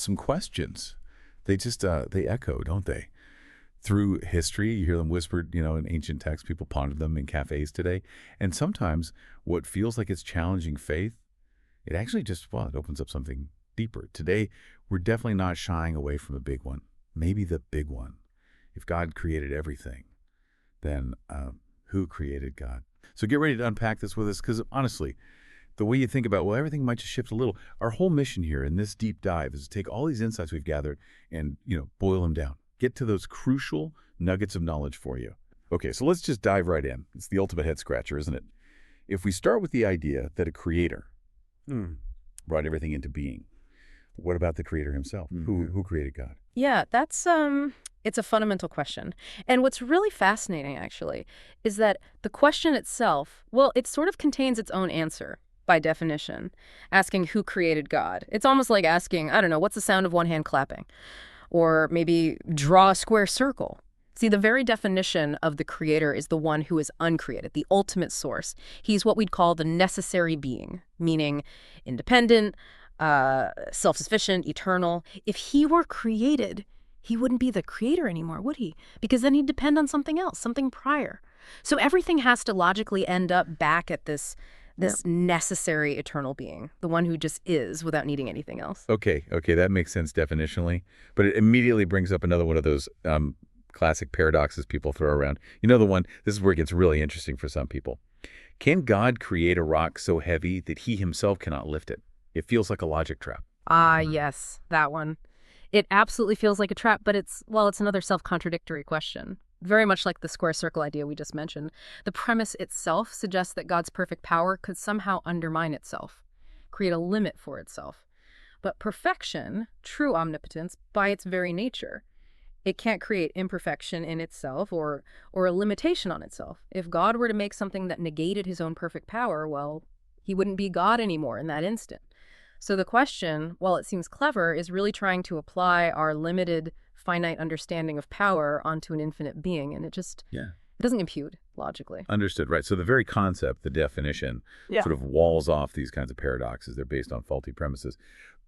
some questions. They just, they echo, don't they? Through history, you hear them whispered, in ancient texts. People ponder them in cafes today. And sometimes what feels like it's challenging faith, it actually just, it opens up something deeper. Today, we're definitely not shying away from the big one. Maybe the big one. If God created everything, then who created God? So get ready to unpack this with us, because honestly, the way you think about, everything might just shift a little. Our whole mission here in this deep dive is to take all these insights we've gathered and, boil them down. Get to those crucial nuggets of knowledge for you. Okay, so let's just dive right in. It's the ultimate head scratcher, isn't it? If we start with the idea that a creator brought everything into being, what about the creator himself? Who created God? Yeah, that's it's a fundamental question. And what's really fascinating, actually, is that the question itself, it sort of contains its own answer by definition, asking who created God. It's almost like asking, I don't know, what's the sound of one hand clapping? Or maybe draw a square circle. See, the very definition of the creator is the one who is uncreated, the ultimate source. He's what we'd call the necessary being, meaning independent, self-sufficient, eternal. If he were created, he wouldn't be the creator anymore, would he? Because then he'd depend on something else, something prior. So everything has to logically end up back at this necessary eternal being, the one who just is without needing anything else. Okay, that makes sense definitionally. But it immediately brings up another one of those classic paradoxes people throw around. The one, this is where it gets really interesting for some people. Can God create a rock so heavy that he himself cannot lift it? It feels like a logic trap. Ah, yes, that one. It absolutely feels like a trap, but it's another self-contradictory question. Very much like the square circle idea we just mentioned. The premise itself suggests that God's perfect power could somehow undermine itself, create a limit for itself. But perfection, true omnipotence, by its very nature, it can't create imperfection in itself or a limitation on itself. If God were to make something that negated his own perfect power, he wouldn't be God anymore in that instant. So the question, while it seems clever, is really trying to apply our limited, finite understanding of power onto an infinite being, and it doesn't compute logically. Understood, right. So the very concept, the definition, sort of walls off these kinds of paradoxes. They're based on faulty premises.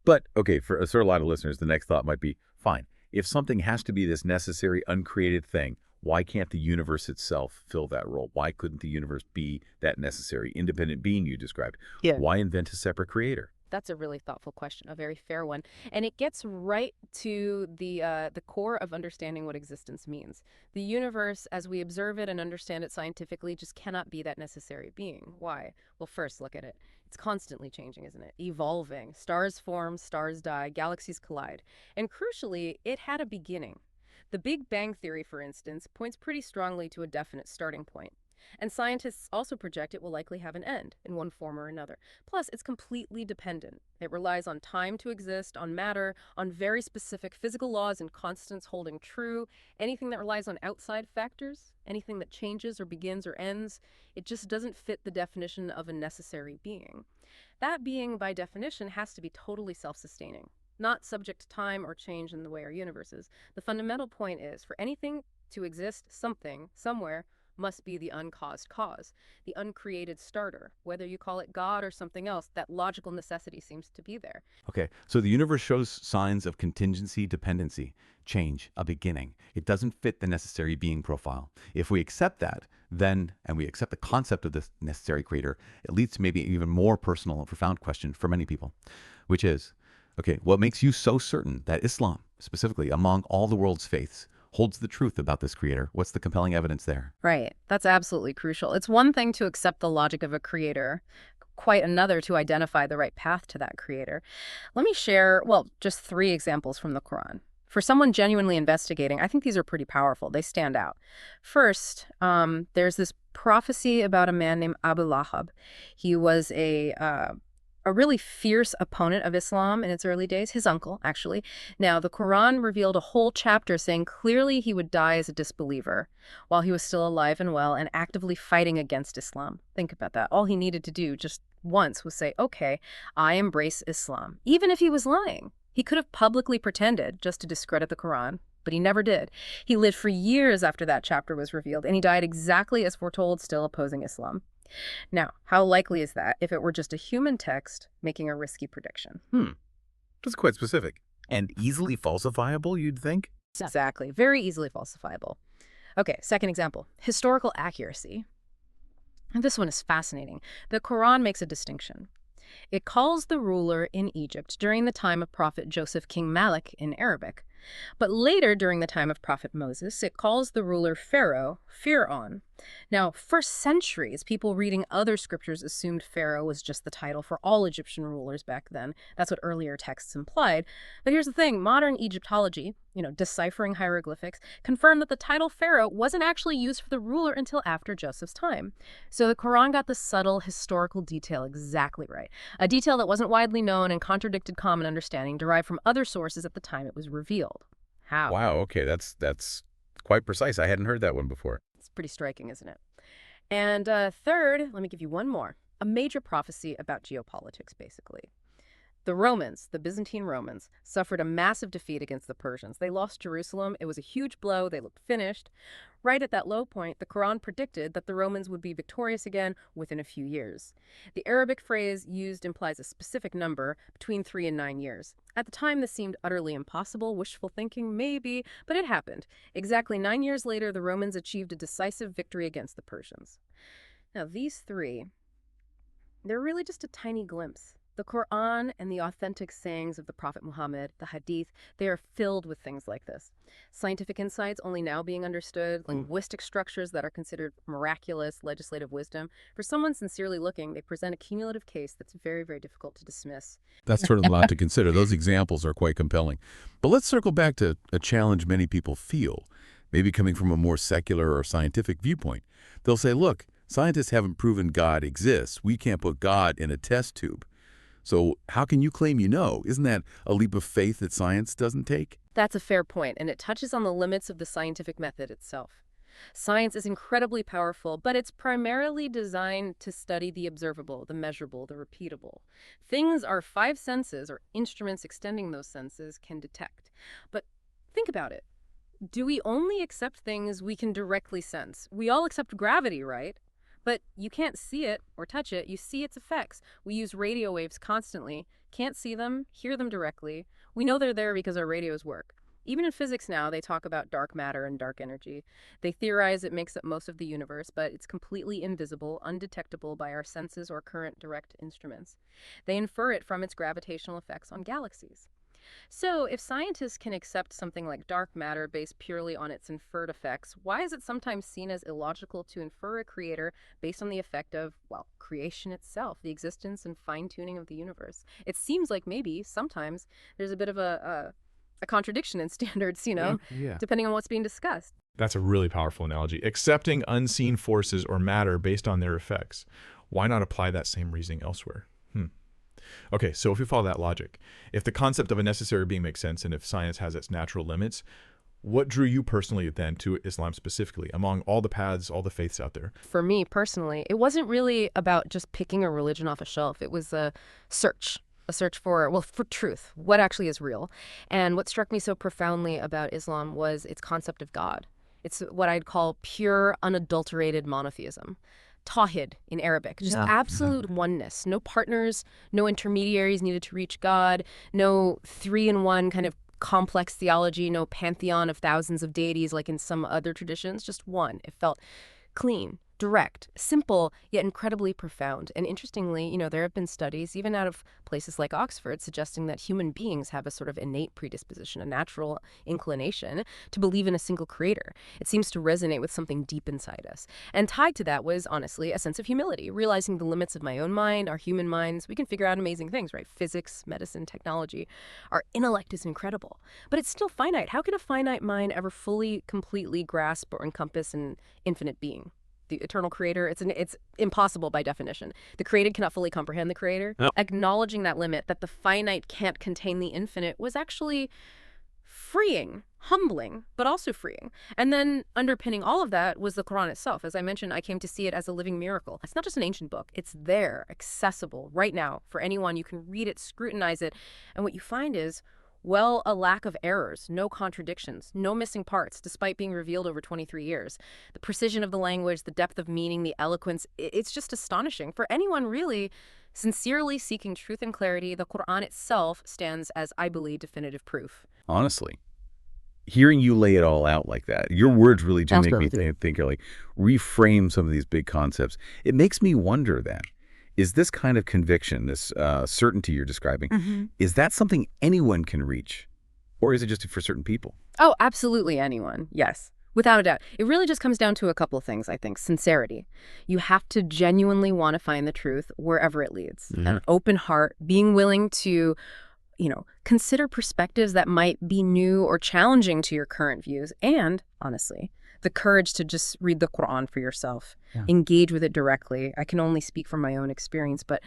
But, okay, for a lot of listeners, the next thought might be, fine, if something has to be this necessary, uncreated thing, why can't the universe itself fill that role? Why couldn't the universe be that necessary, independent being you described? Yeah. Why invent a separate creator? That's a really thoughtful question, a very fair one. And it gets right to the core of understanding what existence means. The universe, as we observe it and understand it scientifically, just cannot be that necessary being. Why? Well, first, look at it. It's constantly changing, isn't it? Evolving. Stars form, stars die, galaxies collide. And crucially, it had a beginning. The Big Bang Theory, for instance, points pretty strongly to a definite starting point. And scientists also project it will likely have an end in one form or another. Plus, it's completely dependent. It relies on time to exist, on matter, on very specific physical laws and constants holding true. Anything that relies on outside factors, anything that changes or begins or ends, it just doesn't fit the definition of a necessary being. That being, by definition, has to be totally self-sustaining, not subject to time or change in the way our universe is. The fundamental point is, for anything to exist, something, somewhere, must be the uncaused cause, the uncreated starter. Whether you call it God or something else, that logical necessity seems to be there. Okay, so the universe shows signs of contingency, dependency, change, a beginning. It doesn't fit the necessary being profile. If we accept that, then, and we accept the concept of this necessary creator, it leads to maybe an even more personal and profound question for many people, which is, okay, what makes you so certain that Islam, specifically among all the world's faiths, holds the truth about this creator? What's the compelling evidence there? Right. That's absolutely crucial. It's one thing to accept the logic of a creator, quite another to identify the right path to that creator. Let me share, just 3 examples from the Quran. For someone genuinely investigating, I think these are pretty powerful. They stand out. First, there's this prophecy about a man named Abu Lahab. He was a really fierce opponent of Islam in its early days, his uncle, actually. Now, the Quran revealed a whole chapter saying clearly he would die as a disbeliever while he was still alive and well and actively fighting against Islam. Think about that. All he needed to do just once was say, okay, I embrace Islam, even if he was lying. He could have publicly pretended just to discredit the Quran, but he never did. He lived for years after that chapter was revealed, and he died exactly as foretold, still opposing Islam. Now, how likely is that if it were just a human text making a risky prediction? That's quite specific. And easily falsifiable, you'd think? Exactly. Very easily falsifiable. Okay, second example, historical accuracy. And this one is fascinating. The Quran makes a distinction. It calls the ruler in Egypt during the time of Prophet Joseph King Malik in Arabic. But later, during the time of Prophet Moses, it calls the ruler Pharaoh, Fir'aun. Now, for centuries, people reading other scriptures assumed Pharaoh was just the title for all Egyptian rulers back then. That's what earlier texts implied. But here's the thing, modern Egyptology, deciphering hieroglyphics, confirmed that the title Pharaoh wasn't actually used for the ruler until after Joseph's time. So the Quran got the subtle historical detail exactly right. A detail that wasn't widely known and contradicted common understanding derived from other sources at the time it was revealed. How? Wow, okay, that's quite precise. I hadn't heard that one before. It's pretty striking, isn't it? And third, let me give you one more. A major prophecy about geopolitics, basically. The Romans, the Byzantine Romans, suffered a massive defeat against the Persians. They lost Jerusalem. It was a huge blow. They looked finished. Right at that low point, the Quran predicted that the Romans would be victorious again within a few years. The Arabic phrase used implies a specific number, between 3 and 9 years. At the time, this seemed utterly impossible, wishful thinking, maybe, but it happened. Exactly 9 years later, the Romans achieved a decisive victory against the Persians. Now, these three, they're really just a tiny glimpse. The Quran and the authentic sayings of the Prophet Muhammad, the Hadith, they are filled with things like this. Scientific insights only now being understood, linguistic structures that are considered miraculous, legislative wisdom. For someone sincerely looking, they present a cumulative case that's very, very difficult to dismiss. That's certainly a lot to consider. Those examples are quite compelling. But let's circle back to a challenge many people feel, maybe coming from a more secular or scientific viewpoint. They'll say, look, scientists haven't proven God exists. We can't put God in a test tube. So how can you claim you know? Isn't that a leap of faith that science doesn't take? That's a fair point, and it touches on the limits of the scientific method itself. Science is incredibly powerful, but it's primarily designed to study the observable, the measurable, the repeatable. Things our 5 senses, or instruments extending those senses, can detect. But think about it. Do we only accept things we can directly sense? We all accept gravity, right? But you can't see it or touch it. You see its effects. We use radio waves constantly. Can't see them, hear them directly. We know they're there because our radios work. Even in physics now, they talk about dark matter and dark energy. They theorize it makes up most of the universe, but it's completely invisible, undetectable by our senses or current direct instruments. They infer it from its gravitational effects on galaxies. So, if scientists can accept something like dark matter based purely on its inferred effects, why is it sometimes seen as illogical to infer a creator based on the effect of, well, creation itself, the existence and fine-tuning of the universe? It seems like maybe sometimes there's a bit of a contradiction in standards, depending on what's being discussed. That's a really powerful analogy. Accepting unseen forces or matter based on their effects. Why not apply that same reasoning elsewhere? Okay, so if we follow that logic, if the concept of a necessary being makes sense and if science has its natural limits, what drew you personally then to Islam specifically, among all the paths, all the faiths out there? For me personally, it wasn't really about just picking a religion off a shelf. It was a search for truth, what actually is real. And what struck me so profoundly about Islam was its concept of God. It's what I'd call pure, unadulterated monotheism. Tawhid in Arabic, just absolute oneness. No partners, no intermediaries needed to reach God, no 3-in-1 kind of complex theology, no pantheon of thousands of deities like in some other traditions, just one. It felt clean, direct, simple, yet incredibly profound. And interestingly, there have been studies, even out of places like Oxford, suggesting that human beings have a sort of innate predisposition, a natural inclination to believe in a single creator. It seems to resonate with something deep inside us. And tied to that was, honestly, a sense of humility, realizing the limits of my own mind, our human minds. We can figure out amazing things, right? Physics, medicine, technology. Our intellect is incredible, but it's still finite. How can a finite mind ever fully, completely grasp or encompass an infinite being? The eternal creator, it's impossible by definition. The created cannot fully comprehend the creator. Yep. Acknowledging that limit, that the finite can't contain the infinite, was actually freeing, humbling, but also freeing. And then underpinning all of that was the Quran itself. As I mentioned, I came to see it as a living miracle. It's not just an ancient book. It's there, accessible right now for anyone. You can read it, scrutinize it, and what you find is, well, a lack of errors, no contradictions, no missing parts, despite being revealed over 23 years. The precision of the language, the depth of meaning, the eloquence, it's just astonishing for anyone really Sincerely seeking truth and clarity, the Quran itself stands as, I believe, definitive proof. Honestly, hearing you lay it all out like that, your words really do make me think, like, reframe some of these big concepts. It makes me wonder then, is this kind of conviction, this certainty you're describing, is that something anyone can reach? Or is it just for certain people? Oh, absolutely anyone. Yes. Without a doubt. It really just comes down to a couple of things, I think. Sincerity. You have to genuinely want to find the truth wherever it leads. An open heart, being willing to, consider perspectives that might be new or challenging to your current views. And, honestly, the courage to just read the Quran for yourself. Yeah. Engage with it directly. I can only speak from my own experience, but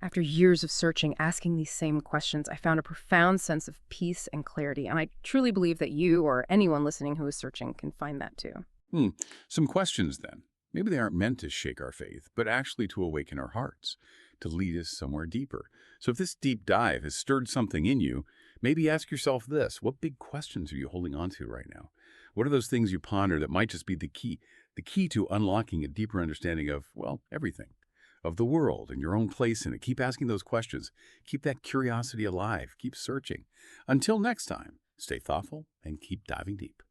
after years of searching, asking these same questions, I found a profound sense of peace and clarity. And I truly believe that you or anyone listening who is searching can find that too. Some questions then. Maybe they aren't meant to shake our faith, but actually to awaken our hearts, to lead us somewhere deeper. So if this deep dive has stirred something in you, maybe ask yourself this: what big questions are you holding on to right now? What are those things you ponder that might just be the key to unlocking a deeper understanding of, well, everything, of the world and your own place in it? Keep asking those questions. Keep that curiosity alive. Keep searching. Until next time, stay thoughtful and keep diving deep.